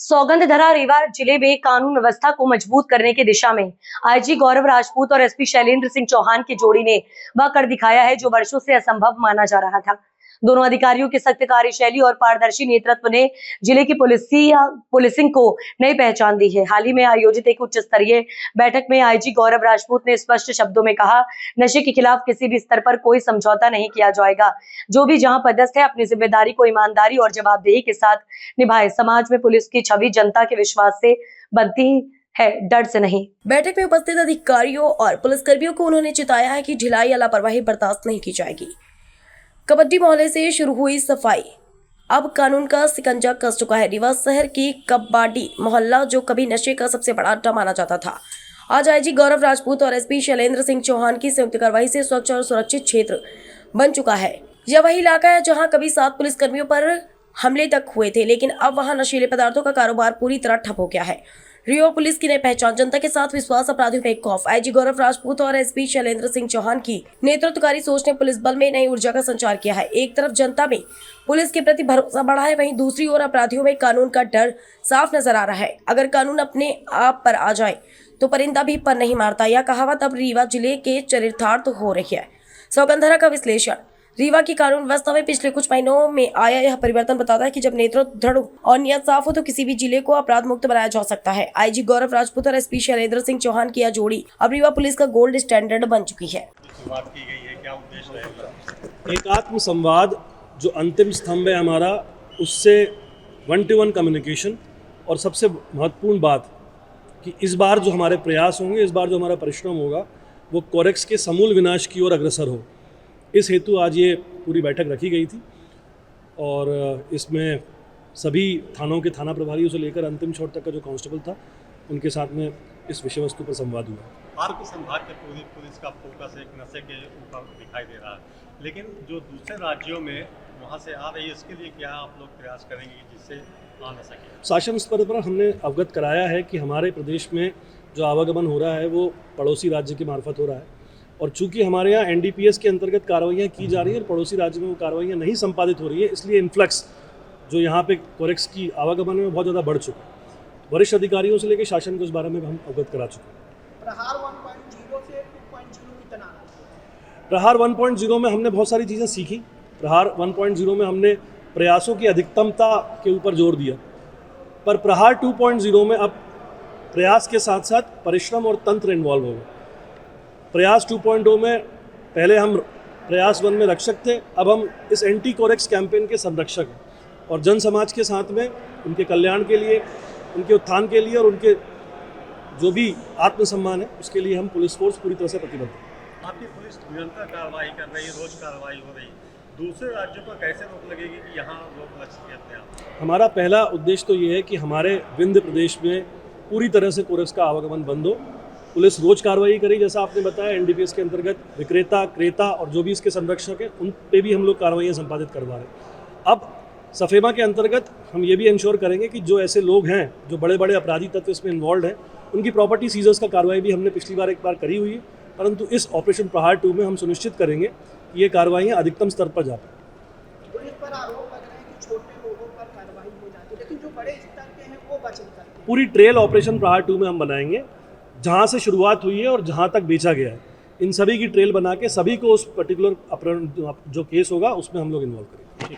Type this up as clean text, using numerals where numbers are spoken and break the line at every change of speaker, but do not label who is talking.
सौगंधधरा रीवा जिले में कानून व्यवस्था को मजबूत करने की दिशा में आईजी गौरव राजपूत और एसपी शैलेंद्र सिंह चौहान की जोड़ी ने वह कर दिखाया है जो वर्षों से असंभव माना जा रहा था। दोनों अधिकारियों की सख्त कार्यशैली और पारदर्शी नेतृत्व ने जिले की पुलिसिंग को नई पहचान दी है। हाल ही में आयोजित एक उच्च स्तरीय बैठक में आईजी गौरव राजपूत ने स्पष्ट शब्दों में कहा, नशे के खिलाफ किसी भी स्तर पर कोई समझौता नहीं किया जाएगा। जो भी जहां पदस्थ है अपनी जिम्मेदारी को ईमानदारी और जवाबदेही के साथ निभाए। समाज में पुलिस की छवि जनता के विश्वास से बनती है, डर से नहीं।
बैठक में उपस्थित अधिकारियों और पुलिसकर्मियों को उन्होंने चिताया है कि ढिलाई या लापरवाही बर्दाश्त नहीं की जाएगी। कबड्डी मोहल्ले से शुरू हुई सफाई अब कानून का सिकंजा कस चुका है। रीवा शहर की कब्बाडी मोहल्ला जो कभी नशे का सबसे बड़ा अड्डा माना जाता था, आज आईजी गौरव राजपूत और एसपी शैलेंद्र सिंह चौहान की संयुक्त कार्रवाई से स्वच्छ और सुरक्षित क्षेत्र बन चुका है। यह वही इलाका है जहां कभी 7 पुलिसकर्मियों पर हमले तक हुए थे, लेकिन अब वहां नशीले पदार्थों का कारोबार पूरी तरह ठप हो गया है। रीवा पुलिस की नई पहचान, जनता के साथ विश्वास, अपराधियों में एक खौफ। आईजी गौरव राजपूत और एसपी शैलेंद्र सिंह चौहान की नेतृत्वकारी सोच ने पुलिस बल में नई ऊर्जा का संचार किया है। एक तरफ जनता में पुलिस के प्रति भरोसा बढ़ा है, वहीं दूसरी ओर अपराधियों में कानून का डर साफ नजर आ रहा है। अगर कानून अपने आप पर आ जाए तो परिंदा भी पर नहीं मारता, यह कहावत अब रीवा जिले के चरितार्थ हो रही है। सौगंधरा का विश्लेषण, रीवा की कानून व्यवस्था में पिछले कुछ महीनों में आया यह परिवर्तन बताता है कि जब नेतृत्व दृढ़ और नियत साफ हो तो किसी भी जिले को अपराध मुक्त बनाया जा सकता है। आईजी गौरव राजपूत और एसपी शैलेंद्र सिंह चौहान की यह जोड़ी अब रीवा पुलिस का गोल्ड स्टैंडर्ड बन चुकी है।
एक आत्म संवाद जो अंतिम स्तंभ है हमारा, उससे 1-to-1 कम्युनिकेशन, और सबसे महत्वपूर्ण बात कि इस बार जो हमारे प्रयास होंगे, इस बार जो हमारा परिश्रम होगा, वो कोरेक्स के समूल विनाश की ओर अग्रसर हो। इस हेतु आज ये पूरी बैठक रखी गई थी और इसमें सभी थानों के थाना प्रभारियों से लेकर अंतिम छोर तक का जो कांस्टेबल था, उनके साथ में इस विषय वस्तु पर संवाद हुआ।
आर के संभाग के पूरी पुलिस का फोकस एक नशे के ऊपर दिखाई दे रहा है, लेकिन जो दूसरे राज्यों में वहाँ से आ रही है, इसके लिए क्या आप लोग प्रयास करेंगे जिससे आ न सके? शासन
स्तर पर हमने अवगत कराया है कि हमारे प्रदेश में जो आवागमन हो रहा है वो पड़ोसी राज्य के मार्फत हो रहा है, और चूंकि हमारे यहाँ एनडीपीएस के अंतर्गत कार्रवाइयाँ की जा रही हैं और पड़ोसी राज्य में वो कार्रवाइयाँ नहीं संपादित हो रही है, इसलिए इन्फ्लक्स जो यहाँ पे कोरेक्स की आवागमन में बहुत ज़्यादा बढ़ चुका है। वरिष्ठ अधिकारियों से लेकर शासन को इस बारे में हम अवगत करा चुके हैं।
प्रहार 1.0 से 2.0 की तरह
प्रहार 1.0 में हमने बहुत सारी चीज़ें सीखी। प्रहार 1.0 में हमने प्रयासों की अधिकतमता के ऊपर जोर दिया, पर प्रहार 2.0 में अब प्रयास के साथ साथ परिश्रम और तंत्र इन्वॉल्व होगा। प्रयास 2.0 में पहले हम प्रयास 1 में रक्षक थे, अब हम इस एंटी कोरेक्स कैंपेन के संरक्षक हैं और जन समाज के साथ में उनके कल्याण के लिए, उनके उत्थान के लिए और उनके जो भी आत्मसम्मान है उसके लिए हम पुलिस फोर्स पूरी तरह से प्रतिबद्ध है।
आपकी पुलिस निरंतर कार्रवाई कर रही है, रोज कार्रवाई हो रही है, दूसरे राज्यों पर कैसे रोक लगेगी कि यहाँ लोग लक्ष्य कहते हैं?
हमारा पहला उद्देश्य तो ये है कि हमारे विंध्य प्रदेश में पूरी तरह से कोरेक्स का आवागमन बंद हो। पुलिस रोज कार्रवाई करी, जैसा आपने बताया एनडीपीएस के अंतर्गत विक्रेता, क्रेता और जो भी इसके संरक्षक हैं उन पे भी हम लोग कार्रवाइयाँ संपादित करवा रहे हैं। अब सफेमा के अंतर्गत हम ये भी इंश्योर करेंगे कि जो ऐसे लोग हैं जो बड़े बड़े अपराधी तत्व इसमें इन्वॉल्व हैं, उनकी प्रॉपर्टी सीजर्स का कार्रवाई भी हमने पिछली बार एक बार करी हुई है, परंतु इस ऑपरेशन प्रहार 2 में हम सुनिश्चित करेंगे कि ये कार्रवाइयाँ अधिकतम स्तर पर जा पाएँ।
पुलिस पर आरोप लग रहे हैं कि छोटे लोगों पर कार्रवाई हो जाती है, लेकिन जो बड़े स्तर के हैं वो बच नहीं करते।
पूरी ट्रेल ऑपरेशन प्रहार 2 में हम बनाएंगे, जहाँ से शुरुआत हुई है और जहाँ तक बेचा गया है, इन सभी की ट्रेल बना के सभी को उस पर्टिकुलर अपहरण जो केस होगा उसमें हम लोग इन्वॉल्व करेंगे।